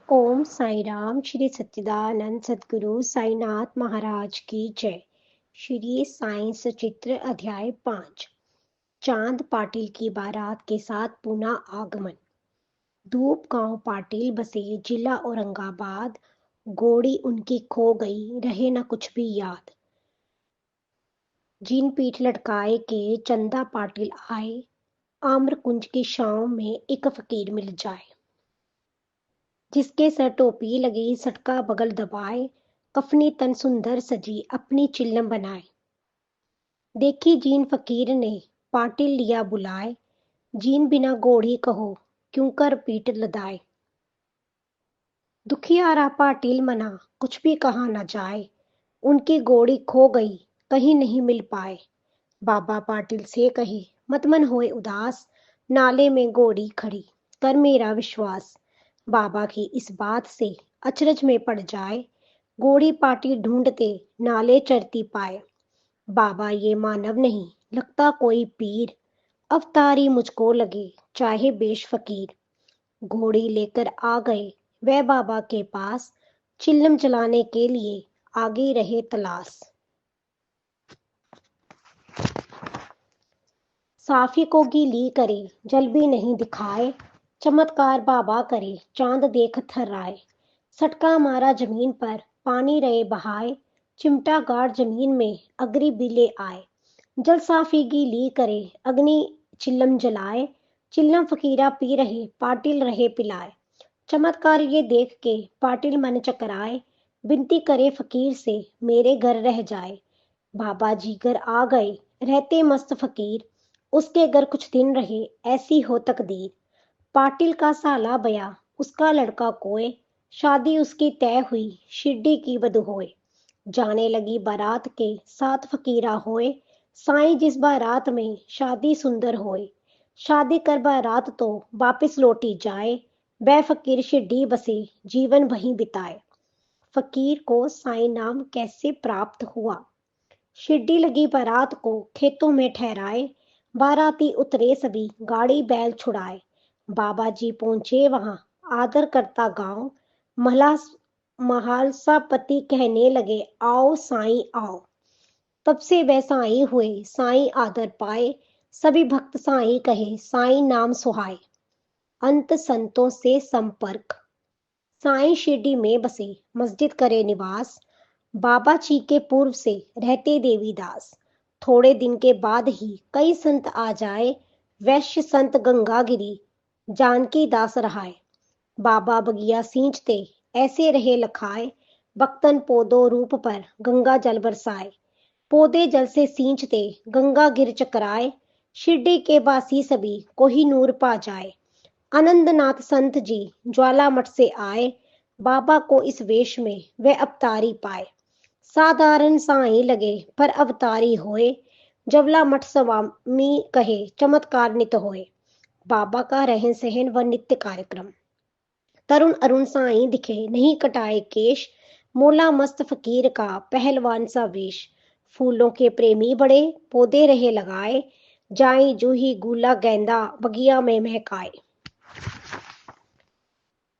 ओम साई राम। श्री सच्चिदानंद सद्गुरु साईनाथ महाराज की जय। श्री साई सचित्र अध्याय 5। चांद पाटिल की बारात के साथ पुनः आगमन। धूप गांव पाटिल बसे जिला औरंगाबाद। गोड़ी उनकी खो गई, रहे न कुछ भी याद। जिन पीठ लटकाए के चंदा पाटिल आए, आम्र कुंज की छांव में एक फकीर मिल जाए। जिसके सर टोपी लगी, सटका बगल दबाए, कफनी तन सुंदर सजी अपनी चिल्लम बनाए। देखी जीन फकीर ने पाटिल लिया बुलाए, जीन बिना गोड़ी कहो क्यों कर पीठ लदाए। दुखियारा पाटिल मना कुछ भी कहा न जाए, उनकी गोड़ी खो गई कहीं नहीं मिल पाए। बाबा पाटिल से कहे मत मन होए उदास, नाले में गोड़ी खड़ी कर मेरा विश्वास। बाबा की इस बात से अचरज में पड़ जाए, गोड़ी पाटिल ढूंढते नाले चरती पाए। बाबा ये मानव नहीं लगता कोई पीर, अवतारी मुझको लगे चाहे बेश फकीर। घोड़ी लेकर आ गए वह बाबा के पास, चिल्लम चलाने के लिए आगे रहे तलाश। साफी को गीली करे जल भी नहीं दिखाए, चमत्कार बाबा करे चांद देख थर्राए। सटका मारा जमीन पर पानी रहे बहाए, चिमटा गाड़ जमीन में अगरी बिले आए। जल साफी गीली करे अग्नि चिल्लम जलाए, चिल्लम फकीरा पी रहे पाटिल रहे पिलाए। चमत्कार ये देख के पाटिल मन चकराए, विनती करे फकीर से मेरे घर रह जाए। बाबा जी घर आ गए रहते मस्त फकीर, उसके घर कुछ दिन रहे ऐसी हो तकदीर। पाटिल का साला बया उसका लड़का कोय, शादी उसकी तय हुई शिरडी की बदहोए। जाने लगी बारात के साथ फकीरा होए, साईं जिस बारात में शादी सुंदर होए। शादी कर बारात तो वापिस लौटी जाए, वह फकीर शिरडी बसे जीवन वहीं बिताए। फकीर को साईं नाम कैसे प्राप्त हुआ। शिरडी लगी बारात को खेतों में ठहराए, बाराती उतरे सभी गाड़ी बैल छुड़ाए। बाबा जी पहुंचे वहां आदर करता गांव, महालसा पति कहने लगे आओ साईं आओ। तब से वह साईं हुए साईं आदर पाए, सभी भक्त साईं कहे साईं नाम सुहाए। अंत संतों से संपर्क। साईं शिरडी में बसे मस्जिद करे निवास, बाबा जी के पूर्व से रहते देवीदास। थोड़े दिन के बाद ही कई संत आ जाए, वैश्य संत गंगागिरी जानकी दास रहाए। बाबा बगिया सींचते ऐसे रहे लखाए, बख्तन पौधों रूप पर गंगा जल बरसाए। पौधे जल से सींचते गंगा गिर चकराए, शिरडी के बासी सभी कोहिनूर पा जाए। आनंदनाथ संत जी ज्वाला मठ से आए, बाबा को इस वेश में वे अवतारी पाए। साधारण साईं लगे पर अवतारी होए, जवला मठ स्वामी कहे चमत्कार नित होए। बाबा का रहन सहन व नित्य कार्यक्रम। तरुण अरुण साईं दिखे नहीं कटाए केश, मोला मस्त फकीर का पहलवान सा वेश। फूलों के प्रेमी बड़े पौधे रहे लगाए, जाई जूही गुला गेंदा बगिया में महकाए।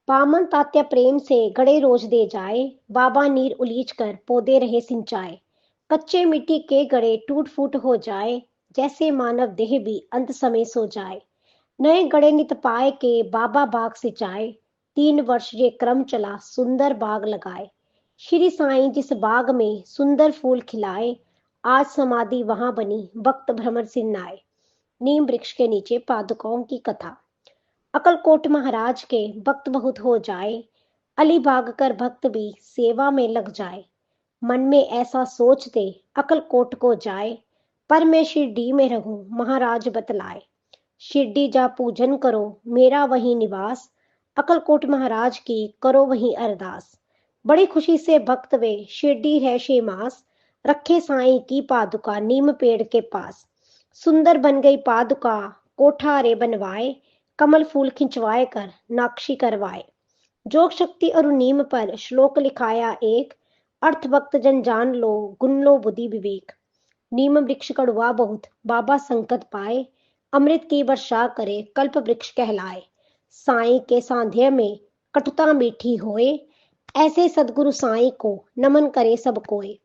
बामन तात्या प्रेम से गड़े रोज दे जाए, बाबा नीर उलीच कर पौधे रहे सिंचाए। कच्चे मिट्टी के गड़े टूट फूट हो जाए, जैसे मानव देह भी अंत समय सो जाए। नए गड़े नित पाए के बाबा बाग सिंचाए, 3 वर्ष ये क्रम चला सुंदर बाग लगाए। श्री साईं जिस बाग में सुंदर फूल खिलाए, आज समाधि वहां बनी भक्त भ्रमर सिन्नाए। नीम वृक्ष के नीचे पादुकाओं की कथा। अकलकोट महाराज के भक्त बहुत हो जाए, अलीबाग कर भक्त भी सेवा में लग जाए। मन में ऐसा सोचते अकलकोट को जाए, पर मैं शिरडी में रहूं महाराज बतलाए। शिरडी जा पूजन करो मेरा वही निवास, अकलकोट महाराज की करो वही अरदास। बड़ी खुशी से भक्त वे शिरडी है शेमास, रखे साईं की पादुका नीम पेड़ के पास। सुंदर बन गई पादुका कोठारे बनवाए, कमल फूल खिंचवाए कर नाक्षी करवाए। जोग शक्ति और नीम पर श्लोक लिखाया एक, अर्थ भक्त जन जान लो गुन लो बुद्धि विवेक। नीम वृक्ष कड़वा बहुत बाबा संकट पाए, अमृत की वर्षा करे कल्प वृक्ष कहलाए। साईं के सांध्य में कटुता मीठी होए। ऐसे सदगुरु साईं को नमन करे सब कोय।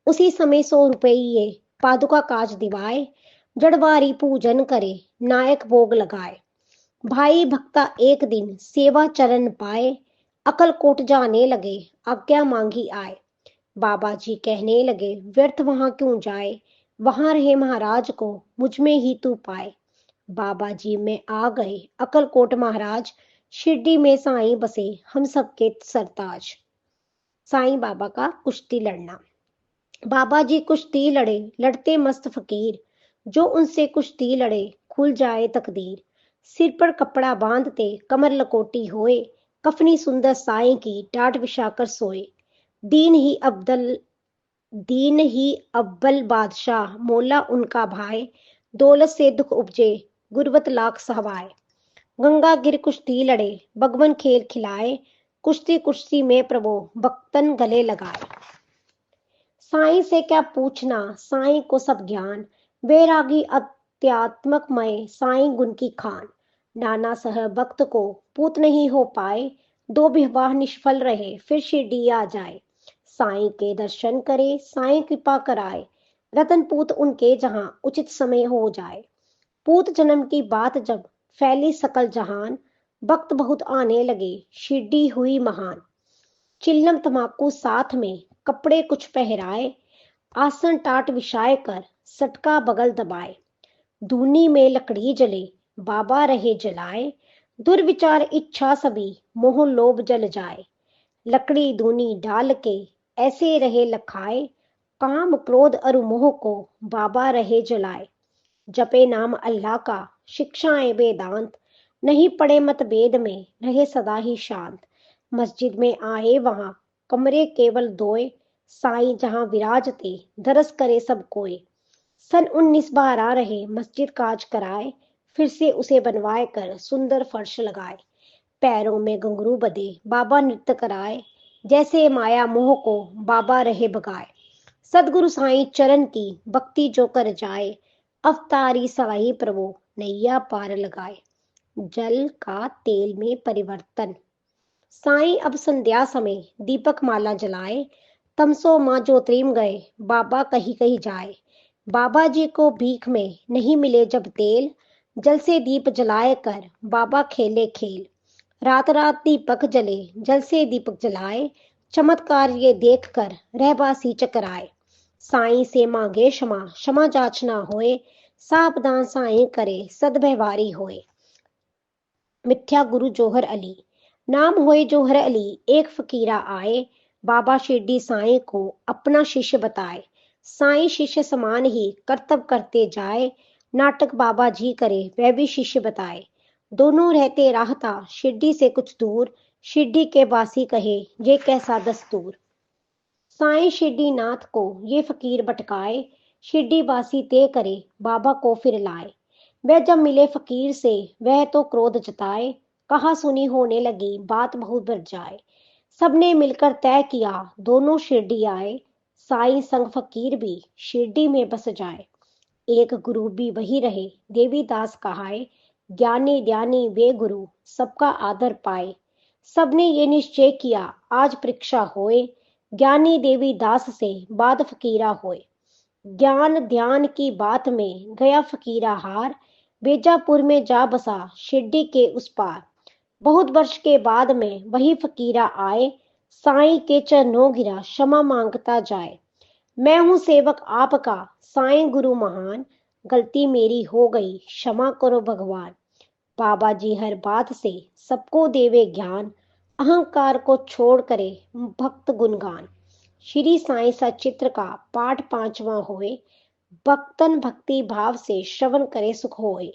उसी समय 100 रुपये पादुका काज दिवाए। जड़वारी पूजन करे, नायक भोग लगाए। भाई भक्ता एक दिन सेवा चरण पाए। अकलकोट जाने लगे, आज्ञा मांगी आए। बाबा जी कहने लगे, व्यर्थ वहां क्यों जाए, वहां रहे महाराज को मुझ में ही तू पाए। बाबा जी में आ गए अकलकोट महाराज, शिरडी में साईं बसे हम सबके सरताज। साईं बाबा का कुश्ती लड़ना। बाबा जी कुश्ती लड़े, लड़ते मस्त फकीर। जो उनसे कुश्ती लड़े, खुल जाए तकदीर। सिर पर कपड़ा बांधते, कमर लकोटी होए। कफनी सुंदर साईं की, टाट बिछाकर सोए। दीन ही अव्वल बादशाह, मौला उनका भाई। दौलत से दुख उपजे, गुरबत लाख सहवाए। गंगा गिर कुश्ती लड़े, भगवन खेल खिलाए। कुश्ती कुश्ती में प्रभु, भक्तन गले लगाए। साईं से क्या पूछना, साईं को सब ज्ञान। बैरागी अध्यात्मकमय, साईं गुण की खान। नाना सह भक्त को पूत नहीं हो पाए। 2 विवाह निष्फल रहे, फिर शिरडी आ जाए। साईं के दर्शन करे, साईं कृपा कराए। रतन पूत उनके जहां, उचित समय हो जाए। पूत जन्म की बात जब फैली सकल जहान। भक्त बहुत आने लगे, शिरडी हुई महान। चिल्लम तमाकू साथ में, कपड़े कुछ पहराए। आसन टाट विछाए कर, सटका बगल दबाए। धूनी में लकड़ी जले, बाबा रहे जलाए। दुर्विचार इच्छा सभी, मोह लोभ जल जाए। लकड़ी धूनी डाल के, ऐसे रहे लखाए। काम क्रोध अरु मोह को, बाबा रहे जलाए। जपे नाम अल्लाह का, शिक्षाएं वेदांत। नहीं पड़े मतभेद में, रहे सदा ही शांत। मस्जिद में आए वहां, कमरे केवल 2। साईं जहां विराजते, दरस करे सब कोय। सन 1912 रहे, मस्जिद काज कराए। फिर से उसे बनवाए कर, सुंदर फर्श लगाए। पैरों में घुंघरू बंधे, बाबा नृत्य कराए। जैसे माया मोह को, बाबा रहे भगाए। सदगुरु साईं चरण की, भक्ति जो कर जाए। अवतारी सवाई प्रभु, नैया पार लगाए। जल का तेल में परिवर्तन। साईं अब संध्या समय, दीपक माला जलाए। तमसो माँ ज्योतिर्म गए, बाबा कहीं कहीं जाए। बाबा जी को भीख में नहीं मिले जब तेल। जल से दीप जलाए कर, बाबा खेले खेल। रात रात दीपक जले, जल से दीपक जलाए। चमत्कार ये देख कर, रहवासी चकराए। साईं से मांगे क्षमा, क्षमा जाचना होए। सावधान साईं करे, सद्व्यवहारी होए। मिथ्या गुरु जौहर अली। नाम हुए जौहर अली, एक फकीरा आए। बाबा शिरडी साईं को अपना शिष्य बताए। साईं शिष्य समान ही कर्तव्य करते जाए। नाटक बाबा जी करे, वह भी शिष्य बताए। दोनों रहते राहता, शिरडी से कुछ दूर। शिरडी के वासी कहे, ये कैसा दस्तूर। साईं शिरडी नाथ को ये फकीर भटकाए। शिरडी वासी तय करे, बाबा को फिर लाए। वह जब मिले फकीर से, वह तो क्रोध जताए। कहा सुनी होने लगी, बात बहुत बढ़ जाए। सबने मिलकर तय किया, दोनों शिरडी आए। साईं संग फकीर भी, शिरडी में बस जाए। एक गुरु भी वही रहे, देवीदास कहाए। ज्ञानी ध्यानी वे गुरु, सबका आदर पाए। सबने ये निश्चय किया, आज परीक्षा होए। ज्ञानी देवीदास से, बाद फकीरा होए। ज्ञान ध्यान की बात में, गया फकीरा हार। बेजापुर में जा बसा, शिरडी के उस पार। बहुत वर्ष के बाद में वही फकीरा आए। साईं के चरणों गिरा, क्षमा मांगता जाए। मैं हूँ सेवक आपका, साईं गुरु महान। गलती मेरी हो गई, क्षमा करो भगवान। बाबा जी हर बात से सबको देवे ज्ञान। अहंकार को छोड़ करे, भक्त गुणगान। श्री साईं सचित्र का पाठ 5वां होए। भक्तन भक्ति भाव से श्रवण करे सुख होए।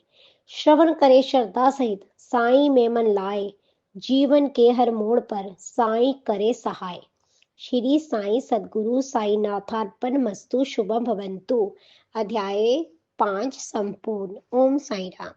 श्रवण करे श्रद्धा सहित, साईं में मन लाए। जीवन के हर मोड़ पर, साईं करे सहाय। श्री साईं सद्गुरु साईनाथार्पण मस्तु। शुभम भवन्तु। अध्याय 5 संपूर्ण। ओम साई राम।